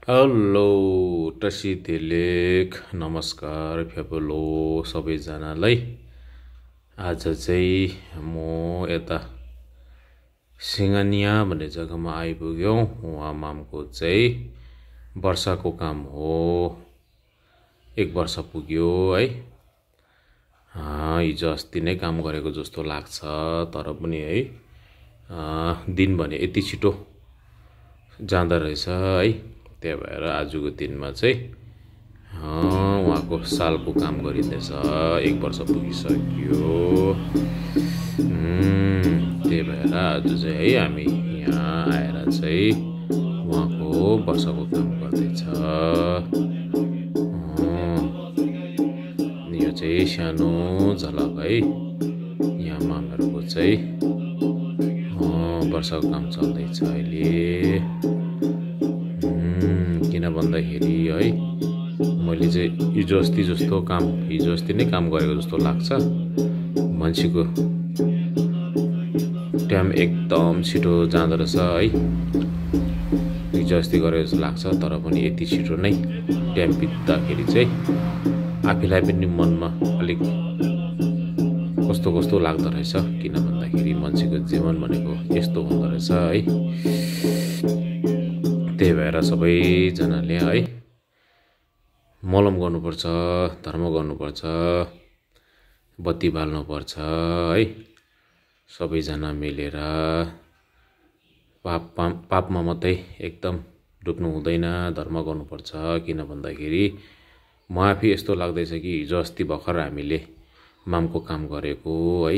Hello टसितेलेक नमस्कार फ्यापोलो सबैजनालाई। आज चाहिँ म यता सिंहनिया भन्ने जग्गामा आइपुग्यौँ। उहाँ मामको चाहिँ वर्षको काम हो, 1 वर्ष पुग्यो है। हिजो अस्ति नै काम गरेको जस्तो लाग्छ, तर पनि है दिन भने यति छिटो जाँदो रहेछ है। त्यही भएर आजको दिनमा चाहिँ उहाँको सालको काम गरिँदैछ, 1 वर्ष पुगिसक्यो। त्यही भएर आज चाहिँ है हामी यहाँ आएर चाहिँ उहाँको वर्षको काम गर्दैछ। यो चाहिँ सानो झलक है, यहाँ मामहरूको चाहिँ वर्षको काम चल्दैछ अहिले। किन भन्दाखेरि है मैले चाहिँ हिजो अस्ति नै काम गरेको जस्तो लाग्छ। मान्छेको टाइम एकदम छिटो जाँदो रहेछ है। हिजो अस्ति गरेको जस्तो लाग्छ, तर पनि यति छिटो नै टाइम बित्दाखेरि चाहिँ आफैलाई पनि मनमा अलिक कस्तो कस्तो लाग्दो रहेछ। किन भन्दाखेरि मान्छेको जीवन भनेको यस्तो हुँदो रहेछ है। त्यही भएर सबैजनाले है मलम गर्नुपर्छ, धर्म गर्नुपर्छ, बत्ती बाल्नुपर्छ है। सबैजना मिलेर पापमा मात्रै एकदम डुब्नु हुँदैन, धर्म गर्नुपर्छ। किन भन्दाखेरि म आफै यस्तो लाग्दैछ कि हिजो अस्ति भर्खर हामीले मामको काम गरेको है।